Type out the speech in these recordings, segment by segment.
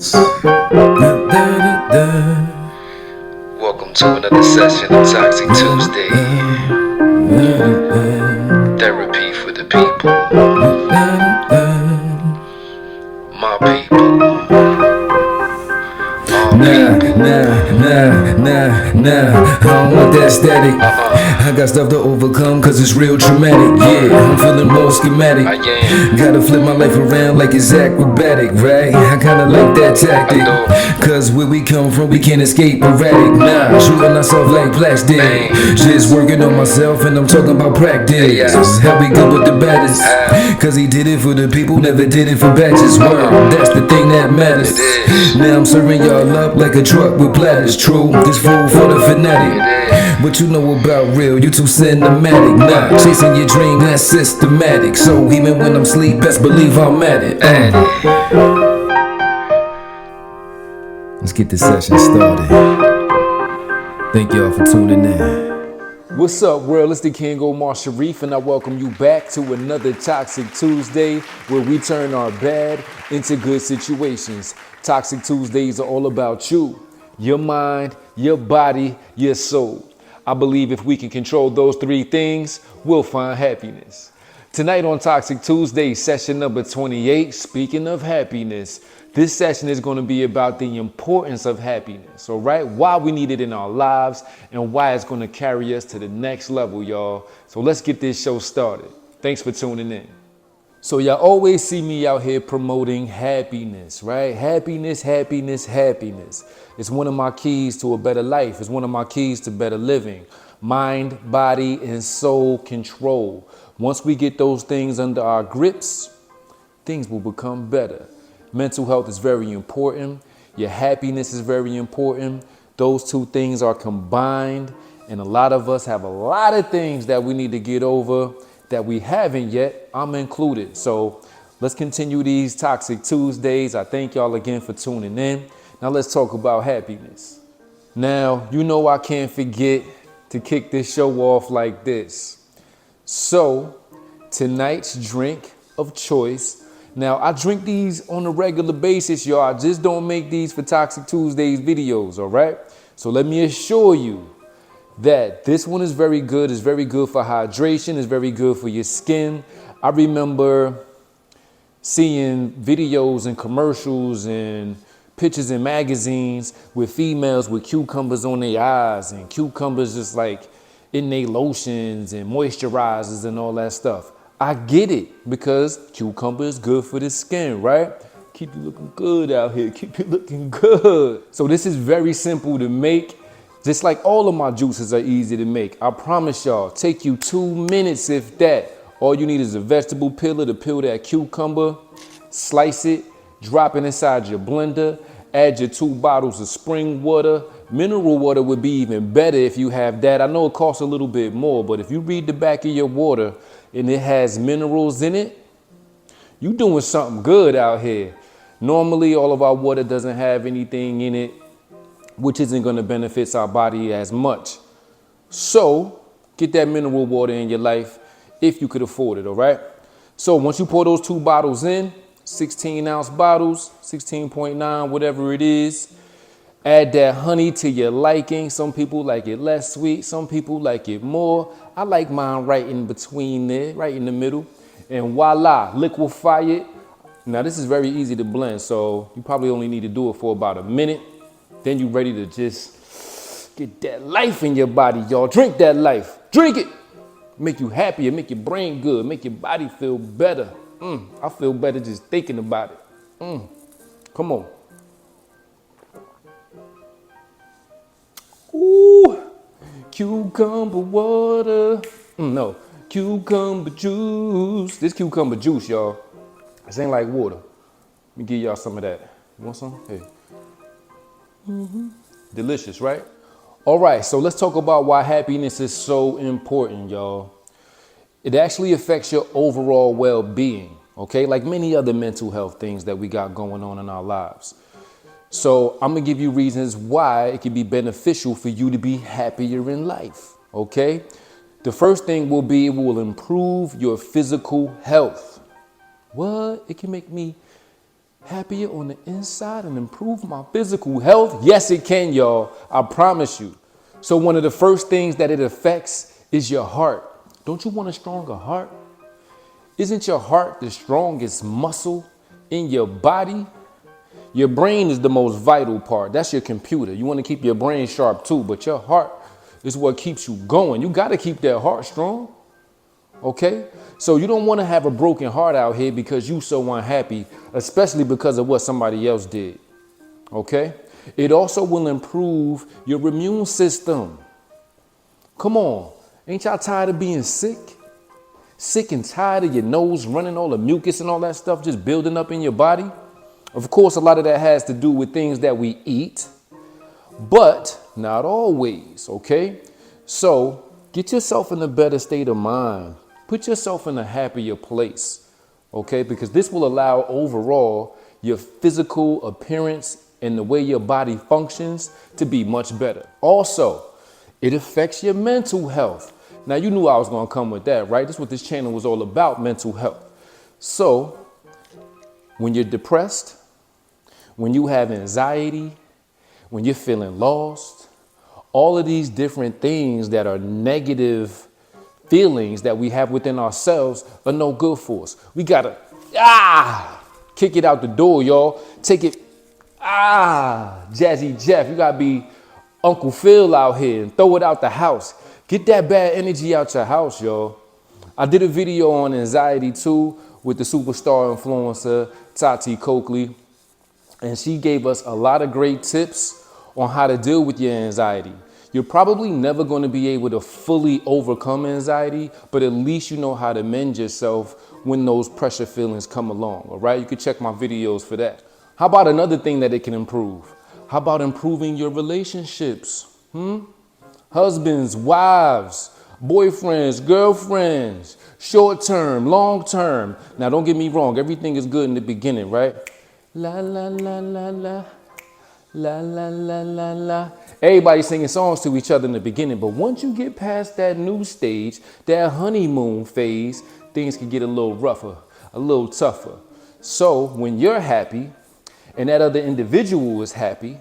Welcome to another session of Toxic Tuesday. Therapy for the people. My people. I don't want that static. I got stuff to overcome cause it's real traumatic. Yeah, I'm feeling more schematic. Gotta flip my life around like it's acrobatic, right? I kinda like that tactic. Cause where we come from, we can't escape erratic. Nah, shooting ourselves like plastic. Just working on myself and I'm talking about practice. How we good with the baddest? Cause he did it for the people, never did it for batches. Word, that's the thing that matters. Now I'm serving y'all up like a truck with platters. True, this food for the fanatic. What you know about real, you too cinematic. Nah, chasing your dream, that's systematic. So even when I'm asleep, best believe I'm at it. Let's get this session started. Thank y'all for tuning in. What's up, world? It's thekingomarsharif, and I welcome you back to another Toxic Tuesday where we turn our bad into good situations. Toxic Tuesdays are all about you, your mind, your body, your soul. I believe if we can control those three things, we'll find happiness. Tonight on Toxic Tuesday, session number 28, speaking of happiness, this session is going to be about the importance of happiness, all right? Why we need it in our lives and why it's going to carry us to the next level, y'all. So let's get this show started. Thanks for tuning in. So y'all always see me out here promoting happiness, right? Happiness, happiness, happiness. It's one of my keys to a better life. It's one of my keys to better living. Mind, body, and soul control. Once we get those things under our grips, things will become better. Mental health is very important. Your happiness is very important. Those two things are combined. And a lot of us have a lot of things that we need to get over that we haven't yet. I'm included. So let's continue these Toxic Tuesdays. I thank y'all again for tuning in. Now let's talk about happiness. Now, you know I can't forget to kick this show off like this. So tonight's drink of choice. Now, I drink these on a regular basis, y'all. I just don't make these for Toxic Tuesdays videos, all right? So let me assure you that this one is very good. It's very good for hydration. It's very good for your skin. I remember seeing videos and commercials and pictures in magazines with females with cucumbers on their eyes and cucumbers just like in their lotions and moisturizers and all that stuff. I get it because cucumber is good for the skin, right? Keep you looking good out here. Keep you looking good. So this is very simple to make. Just like all of my juices are easy to make. I promise y'all, take you 2 minutes if that. All you need is a vegetable peeler to peel that cucumber, slice it, drop it inside your blender, add your 2 bottles of spring water. Mineral water would be even better if you have that. I know it costs a little bit more, but if you read the back of your water and it has minerals in it, you doing something good out here. Normally, all of our water doesn't have anything in it which isn't going to benefit our body as much. So get that mineral water in your life if you could afford it, all right? So once you pour those 2 bottles in, 16-ounce bottles, 16.9, whatever it is, add that honey to your liking. Some people like it less sweet. Some people like it more. I like mine right in between there, right in the middle. And voila, liquefy it. Now this is very easy to blend, so you probably only need to do it for about a minute. Then you're ready to just get that life in your body, y'all. Drink that life. Drink it. Make you happier, make your brain good, make your body feel better. I feel better just thinking about it. Come on. Ooh, cucumber water. No, cucumber juice. This cucumber juice, y'all. This ain't like water. Let me give y'all some of that. You want some? Hey. Delicious, right? All right, so let's talk about why happiness is so important, y'all. It actually affects your overall well-being, okay? Like many other mental health things that we got going on in our lives. So I'm gonna give you reasons why it can be beneficial for you to be happier in life, okay? The first thing will be it will improve your physical health. What? It can make me happier on the inside and improve my physical health? Yes, it can, y'all. I promise you. So one of the first things that it affects is your heart. Don't you want a stronger heart? Isn't your heart the strongest muscle in your body? Your brain is the most vital part. That's your computer. You want to keep your brain sharp too, but your heart is what keeps you going. You got to keep that heart strong. Okay? So you don't want to have a broken heart out here because you so unhappy, especially because of what somebody else did. Okay? It also will improve your immune system. Come on. Ain't y'all tired of being sick? Sick and tired of your nose running all the mucus and all that stuff just building up in your body? Of course, a lot of that has to do with things that we eat, but not always, okay? So get yourself in a better state of mind. Put yourself in a happier place, okay? Because this will allow overall your physical appearance and the way your body functions to be much better. Also, it affects your mental health. Now, you knew I was going to come with that, right? That's what this channel was all about, mental health. So when you're depressed, when you have anxiety, when you're feeling lost, all of these different things that are negative feelings that we have within ourselves are no good for us. We got to, kick it out the door, y'all. Take it, Jazzy Jeff. You got to be Uncle Phil out here and throw it out the house. Get that bad energy out your house, y'all. I did a video on anxiety too with the superstar influencer, Tati Coakley. And she gave us a lot of great tips on how to deal with your anxiety. You're probably never going to be able to fully overcome anxiety, but at least you know how to mend yourself when those pressure feelings come along, all right? You can check my videos for that. How about another thing that it can improve? How about improving your relationships? Husbands, wives, boyfriends, girlfriends, short term, long term. Now, don't get me wrong. Everything is good in the beginning, right? La, la, la, la, la. La, la, la, la, la. Everybody singing songs to each other in the beginning. But once you get past that new stage, that honeymoon phase, things can get a little rougher, a little tougher. So when you're happy and that other individual is happy,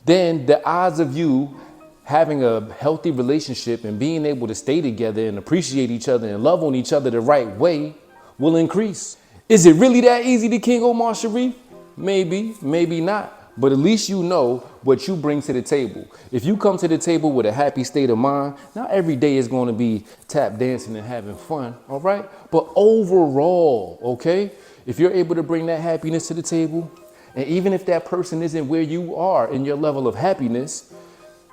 then the odds of you having a healthy relationship and being able to stay together and appreciate each other and love on each other the right way will increase. Is it really that easy to King Omar Sharif? Maybe, maybe not. But at least you know what you bring to the table. If you come to the table with a happy state of mind, not every day is going to be tap dancing and having fun, all right? But overall, okay, if you're able to bring that happiness to the table, and even if that person isn't where you are in your level of happiness,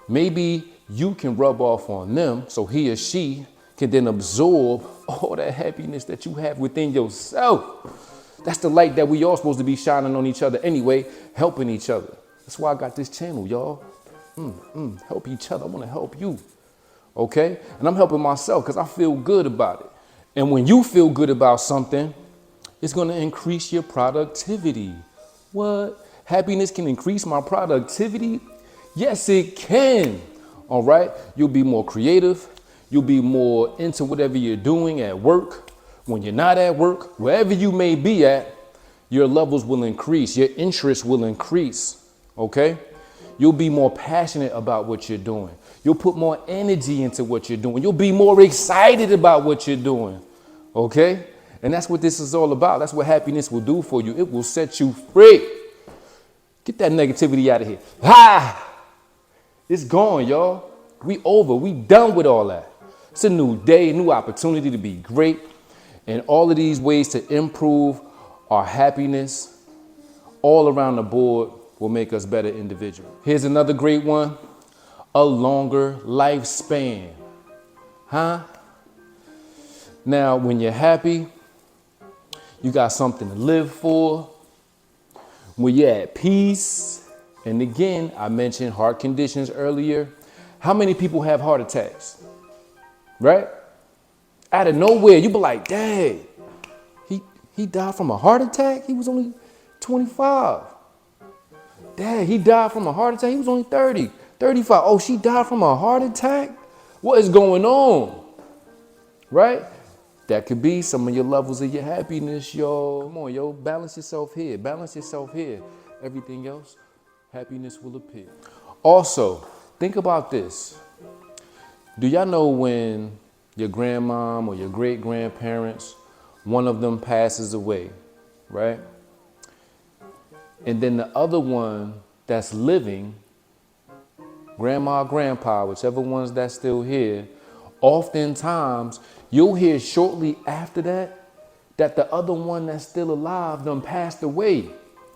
maybe you can rub off on them so he or she can then absorb all that happiness that you have within yourself. That's the light that we all supposed to be shining on each other anyway, helping each other. That's why I got this channel, y'all. Help each other. I want to help you. Okay? And I'm helping myself because I feel good about it. And when you feel good about something, it's going to increase your productivity. What? Happiness can increase my productivity? Yes, it can. All right? You'll be more creative. You'll be more into whatever you're doing at work. When you're not at work, wherever you may be at, your levels will increase. Your interest will increase. Okay? You'll be more passionate about what you're doing. You'll put more energy into what you're doing. You'll be more excited about what you're doing. Okay? And that's what this is all about. That's what happiness will do for you. It will set you free. Get that negativity out of here. It's gone, y'all. We over. We done with all that. It's a new day, a new opportunity to be great. And all of these ways to improve our happiness all around the board will make us better individuals. Here's another great one. A longer lifespan. Now, when you're happy, you got something to live for. When you're at peace, and again, I mentioned heart conditions earlier. How many people have heart attacks? Right? Out of nowhere, you be like, dang, he died from a heart attack? He was only 25. Dang, he died from a heart attack? He was only 30, 35. Oh, she died from a heart attack? What is going on? Right? That could be some of your levels of your happiness, yo. Come on, yo, balance yourself here. Balance yourself here. Everything else, happiness will appear. Also, think about this. Do y'all know when your grandmom or your great grandparents, one of them passes away, right? And then the other one that's living, grandma, grandpa, whichever one's that's still here, oftentimes you'll hear shortly after that the other one that's still alive done passed away.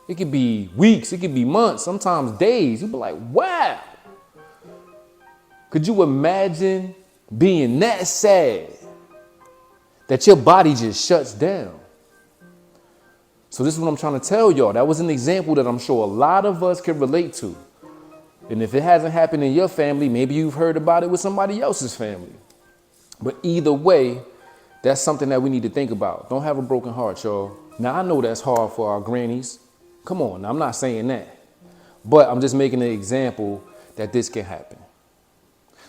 It could be weeks, it could be months, sometimes days. You'll be like, wow. Could you imagine being that sad that your body just shuts down? So this is what I'm trying to tell y'all. That was an example that I'm sure a lot of us can relate to. And if it hasn't happened in your family, maybe you've heard about it with somebody else's family. But either way, that's something that we need to think about. Don't have a broken heart, y'all. Now, I know that's hard for our grannies. Come on, I'm not saying that. But I'm just making an example that this can happen.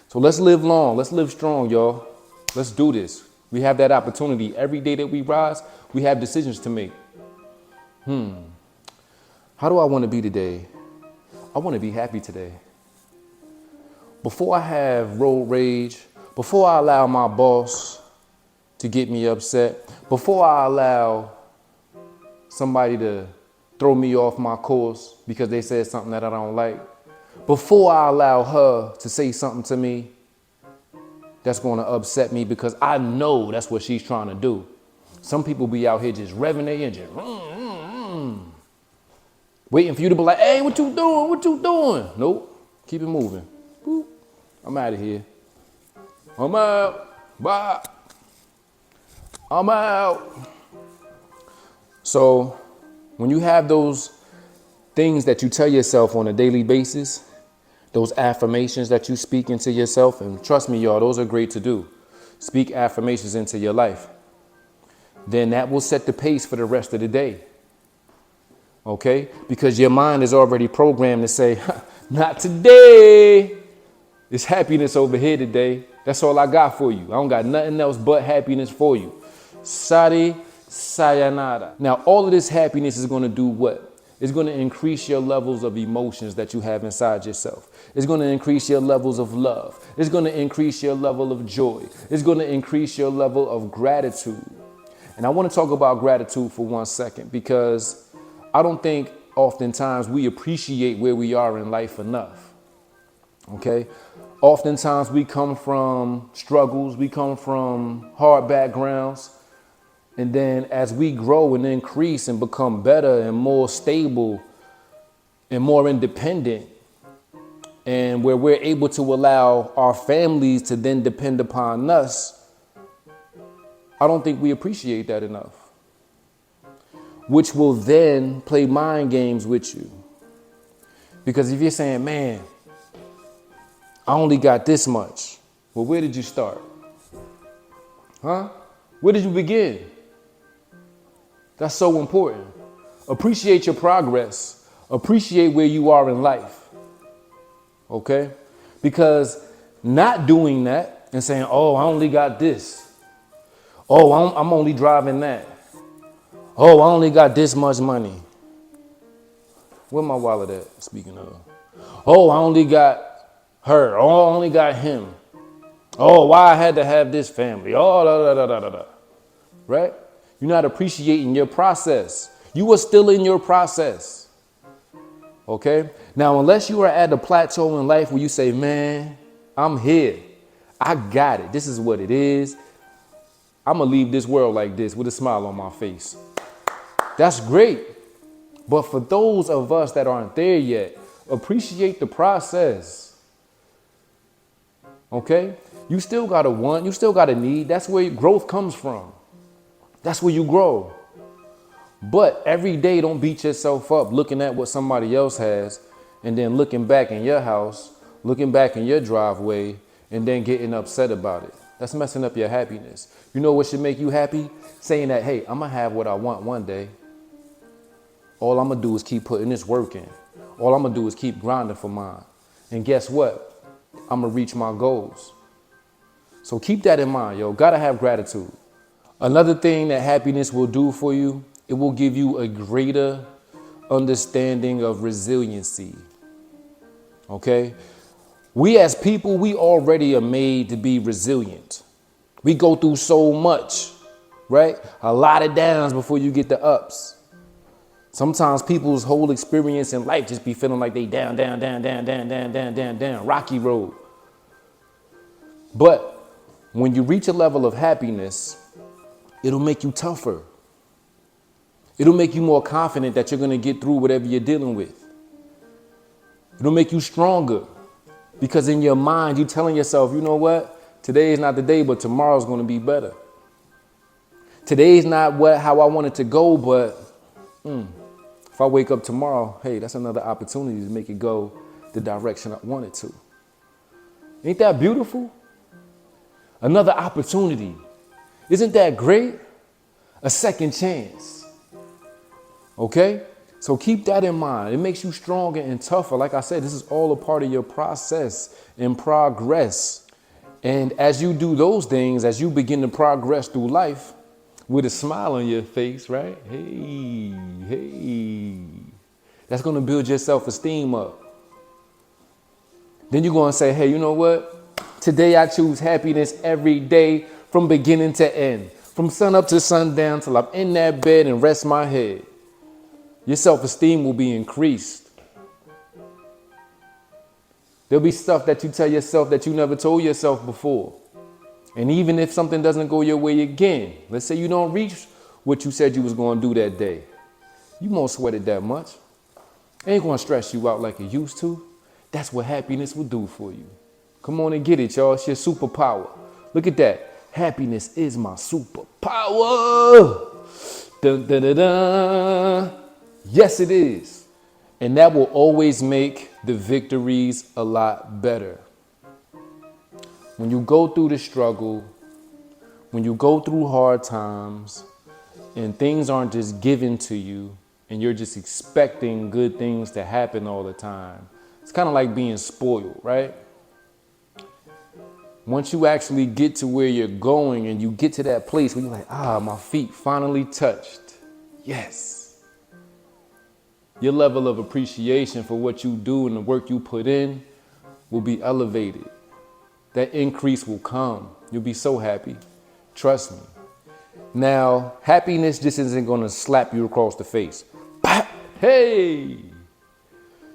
So let's live long. Let's live strong, y'all. Let's do this. We have that opportunity. Every day that we rise, we have decisions to make. How do I want to be today? I want to be happy today. Before I have road rage, before I allow my boss to get me upset, before I allow somebody to throw me off my course because they said something that I don't like, before I allow her to say something to me that's going to upset me because I know that's what she's trying to do. Some people be out here just revving their engine, waiting for you to be like, hey, what you doing? What you doing? Nope. Keep it moving. Boop. I'm out of here. I'm out. Bye. I'm out. So when you have those things that you tell yourself on a daily basis, those affirmations that you speak into yourself, and trust me, y'all, those are great to do. Speak affirmations into your life. Then that will set the pace for the rest of the day. Okay? Because your mind is already programmed to say, not today. It's happiness over here today. That's all I got for you. I don't got nothing else but happiness for you. Sari sayonara. Now, all of this happiness is going to do what? It's going to increase your levels of emotions that you have inside yourself. It's going to increase your levels of love. It's going to increase your level of joy. It's going to increase your level of gratitude. And I want to talk about gratitude for 1 second, because I don't think oftentimes we appreciate where we are in life enough. Okay? Oftentimes we come from struggles. We come from hard backgrounds. And then as we grow and increase and become better and more stable and more independent, and where we're able to allow our families to then depend upon us, I don't think we appreciate that enough, which will then play mind games with you. Because if you're saying, man, I only got this much. Well, where did you start? Huh? Where did you begin? That's so important. Appreciate your progress. Appreciate where you are in life. Okay? Because not doing that and saying, oh, I only got this. Oh, I'm only driving that. Oh, I only got this much money. Where my wallet at, speaking of? Oh, I only got her. Oh, I only got him. Oh, why I had to have this family. Oh, da, da, da, da, da. Right? You're not appreciating your process. You are still in your process. Okay? Now, unless you are at a plateau in life where you say, man, I'm here. I got it. This is what it is. I'm going to leave this world like this with a smile on my face. That's great. But for those of us that aren't there yet, appreciate the process. Okay? You still got to want, you still got to need. That's where growth comes from. That's where you grow. But every day, don't beat yourself up looking at what somebody else has and then looking back in your house, looking back in your driveway, and then getting upset about it. That's messing up your happiness. You know what should make you happy? Saying that, hey, I'm going to have what I want one day. All I'm going to do is keep putting this work in. All I'm going to do is keep grinding for mine. And guess what? I'm going to reach my goals. So keep that in mind, yo. Got to have gratitude. Another thing that happiness will do for you, it will give you a greater understanding of resiliency. Okay? We as people, we already are made to be resilient. We go through so much, right? A lot of downs before you get the ups. Sometimes people's whole experience in life just be feeling like they down, rocky road. But when you reach a level of happiness, it'll make you tougher. It'll make you more confident that you're going to get through whatever you're dealing with. It'll make you stronger because in your mind, you're telling yourself, you know what? Today is not the day, but tomorrow's going to be better. Today is not how I want it to go, but if I wake up tomorrow, hey, that's another opportunity to make it go the direction I want it to. Ain't that beautiful? Another opportunity. Isn't that great? A second chance. Okay? So keep that in mind. It makes you stronger and tougher. Like I said, this is all a part of your process and progress. And as you do those things, as you begin to progress through life with a smile on your face, right? Hey, that's going to build your self-esteem up. Then you're going to say, hey, you know what? Today I choose happiness every day from beginning to end, from sun up to sundown till I'm in that bed and rest my head. Your self-esteem will be increased. There'll be stuff that you tell yourself that you never told yourself before. And even if something doesn't go your way again, let's say you don't reach what you said you was going to do that day, you won't sweat it that much. It ain't going to stress you out like it used to. That's what happiness will do for you. Come on and get it, y'all. It's your superpower. Look at that. Happiness is my superpower. Dun, dun, dun, dun. Yes, it is. And that will always make the victories a lot better. When you go through the struggle, when you go through hard times and things aren't just given to you and you're just expecting good things to happen all the time, it's kind of like being spoiled, right? Once you actually get to where you're going and you get to that place where you're like, my feet finally touched. Yes. Your level of appreciation for what you do and the work you put in will be elevated. That increase will come. You'll be so happy. Trust me. Now, happiness just isn't going to slap you across the face. Hey! You're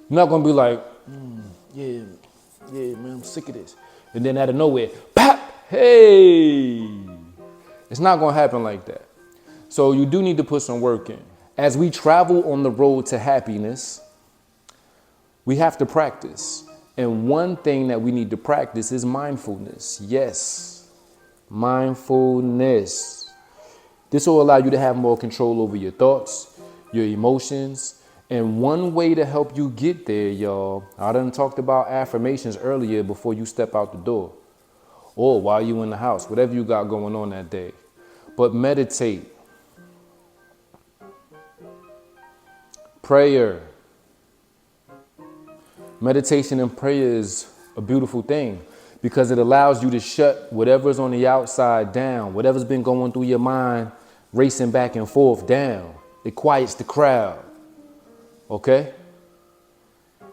not going to be like, yeah, man, I'm sick of this. And then out of nowhere, hey! It's not going to happen like that. So you do need to put some work in. As we travel on the road to happiness, we have to practice. And one thing that we need to practice is mindfulness. Yes, mindfulness. This will allow you to have more control over your thoughts, your emotions. And one way to help you get there, y'all, I done talked about affirmations earlier before you step out the door or while you in the house, whatever you got going on that day. But meditate. Prayer. Meditation and prayer is a beautiful thing because it allows you to shut whatever's on the outside down, whatever's been going through your mind, racing back and forth down. It quiets the crowd. Okay?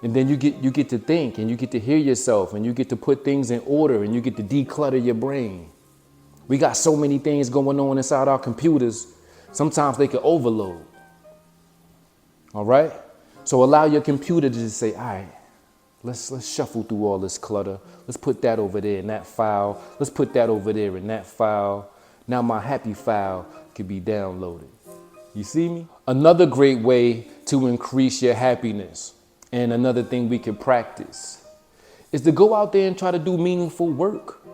And then you get to think and you get to hear yourself and you get to put things in order and you get to declutter your brain. We got so many things going on inside our computers. Sometimes they can overload. All right? So allow your computer to just say, all right, let's shuffle through all this clutter. Let's put that over there in that file. Let's put that over there in that file. Now my happy file can be downloaded. You see me? Another great way to increase your happiness and another thing we can practice is to go out there and try to do meaningful work.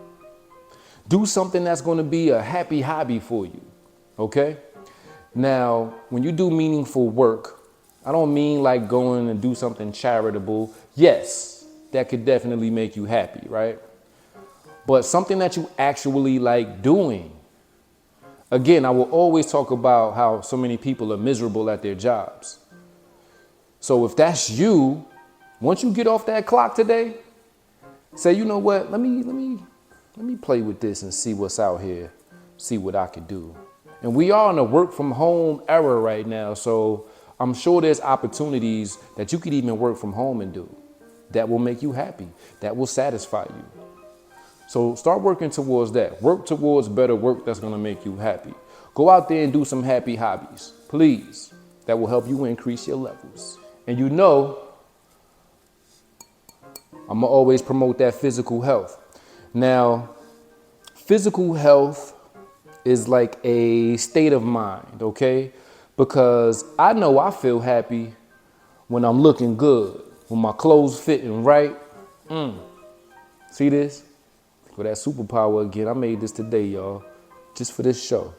Do something that's going to be a happy hobby for you. Okay? Now, when you do meaningful work, I don't mean like going and do something charitable. Yes, that could definitely make you happy, right? But something that you actually like doing. Again, I will always talk about how so many people are miserable at their jobs. So if that's you, once you get off that clock today, say, you know what, let me play with this and see what's out here, see what I can do. And we are in a work from home era right now. So I'm sure there's opportunities that you could even work from home and do that will make you happy, that will satisfy you. So start working towards that. Work towards better work that's going to make you happy. Go out there and do some happy hobbies, please. That will help you increase your levels. And you know, I'm going to always promote that physical health. Now, physical health is like a state of mind, okay? Because I know I feel happy when I'm looking good, when my clothes fitting right. See this? For that superpower again, I made this today, y'all, just for this show.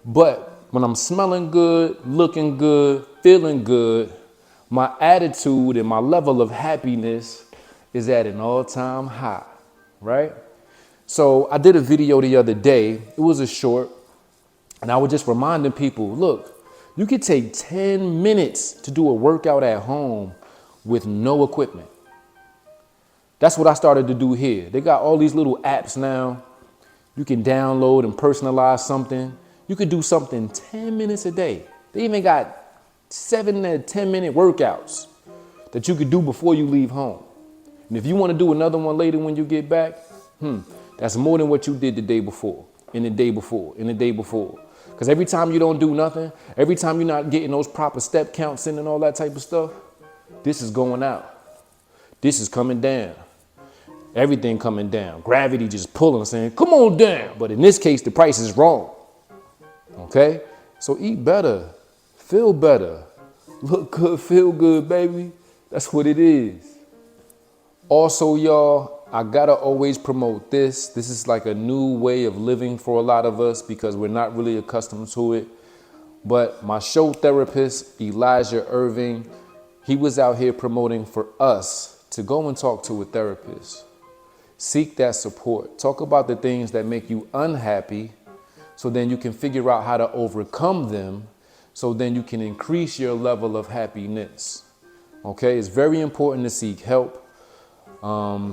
But when I'm smelling good, looking good, feeling good, my attitude and my level of happiness is at an all-time high, right? So I did a video the other day. It was a short, and I was just reminding people, look, you could take 10 minutes to do a workout at home with no equipment. That's what I started to do here. They got all these little apps now. You can download and personalize something. You could do something 10 minutes a day. They even got 7 to 10 minute workouts that you could do before you leave home. And if you want to do another one later when you get back, that's more than what you did the day before, and the day before, and the day before. Because every time you don't do nothing, every time you're not getting those proper step counts in and all that type of stuff, this is going out. This is coming down. Everything coming down. Gravity just pulling, saying, come on down. But in this case, the price is wrong. Okay? So eat better. Feel better. Look good, feel good, baby. That's what it is. Also, y'all, I gotta always promote this. This is like a new way of living for a lot of us because we're not really accustomed to it. But my show therapist, Elijah Irving, he was out here promoting for us to go and talk to a therapist. Seek that support. Talk about the things that make you unhappy so then you can figure out how to overcome them so then you can increase your level of happiness. Okay, it's very important to seek help.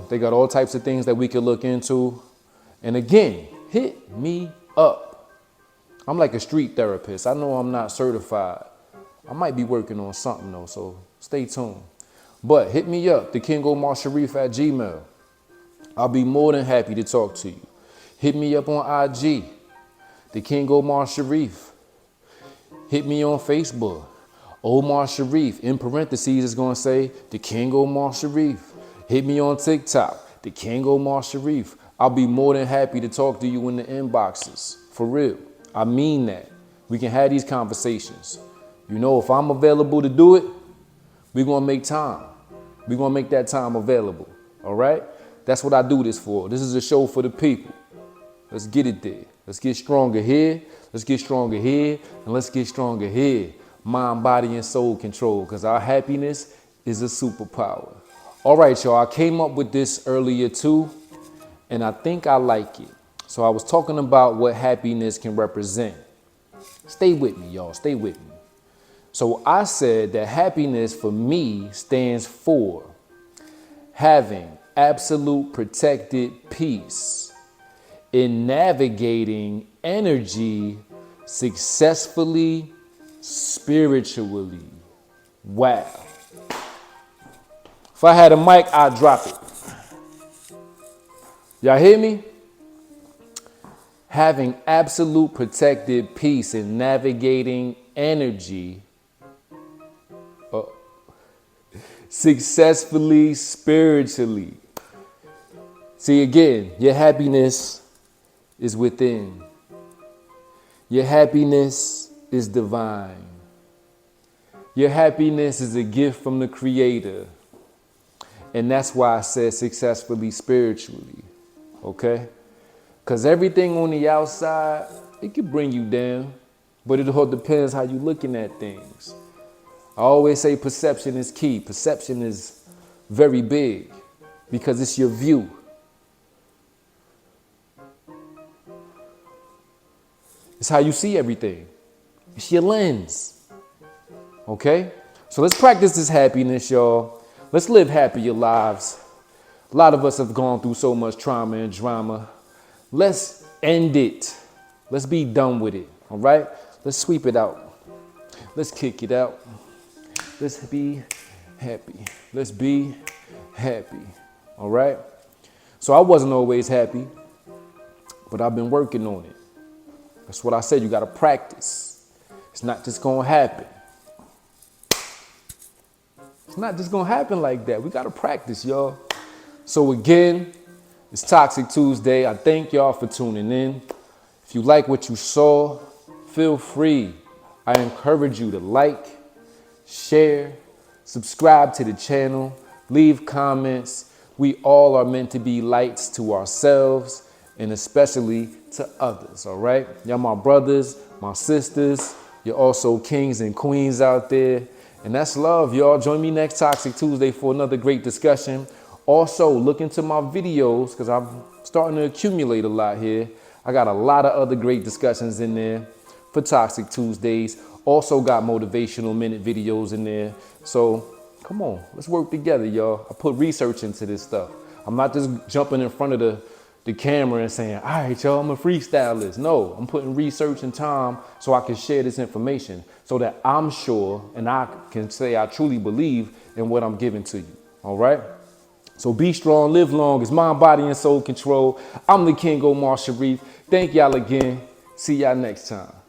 They got all types of things that we could look into. And again, hit me up. I'm like a street therapist. I know I'm not certified. I might be working on something though, so stay tuned. But hit me up, thekingomarsharif at Gmail. I'll be more than happy to talk to you. Hit me up on IG, thekingomarsharif. Hit me on Facebook, Omar Sharif. In parentheses, it's going to say thekingomarsharif. Hit me on TikTok, thekingomarsharif. I'll be more than happy to talk to you in the inboxes. For real. I mean that. We can have these conversations. You know, if I'm available to do it, we're going to make time. We're going to make that time available. All right? That's what I do this for. This is a show for the people. Let's get it there. Let's get stronger here. Let's get stronger here. And let's get stronger here. Mind, body, and soul control. Because our happiness is a superpower. All right, y'all. I came up with this earlier too. And I think I like it. So I was talking about what happiness can represent. Stay with me, y'all. Stay with me. So I said that happiness for me stands for having absolute protected peace in navigating energy successfully, spiritually. Wow. If I had a mic, I'd drop it. Y'all hear me? Having absolute protected peace in navigating energy successfully, spiritually. See, again, your happiness is within. Your happiness is divine. Your happiness is a gift from the Creator. And that's why I said successfully, spiritually. Okay? Because everything on the outside, it can bring you down. But it all depends how you're looking at things. I always say perception is key. Perception is very big because it's your view. It's how you see everything. It's your lens. Okay? So let's practice this happiness, y'all. Let's live happier lives. A lot of us have gone through so much trauma and drama. Let's end it. Let's be done with it, all right? Let's sweep it out. Let's kick it out. Let's be happy. Let's be happy, all right? So I wasn't always happy, but I've been working on it. That's what I said, you gotta practice. It's not just gonna happen. It's not just gonna happen like that. We gotta practice, y'all. So again, it's Toxic Tuesday. I thank y'all for tuning in. If you like what you saw, feel free. I encourage you to like, share, subscribe to the channel, leave comments. We all are meant to be lights to ourselves and especially to others, all right? Y'all my brothers, my sisters. You're also kings and queens out there. And that's love, y'all. Join me next Toxic Tuesday for another great discussion. Also, look into my videos because I'm starting to accumulate a lot here. I got a lot of other great discussions in there for Toxic Tuesdays. Also got motivational minute videos in there. So come on, let's work together, y'all. I put research into this stuff. I'm not just jumping in front of the camera and saying, all right, y'all, I'm a freestylist. No, I'm putting research and time so I can share this information so that I'm sure and I can say I truly believe in what I'm giving to you, all right? So be strong, live long. It's mind, body, and soul control. I'm the King Omar Sharif. Thank y'all again. See y'all next time.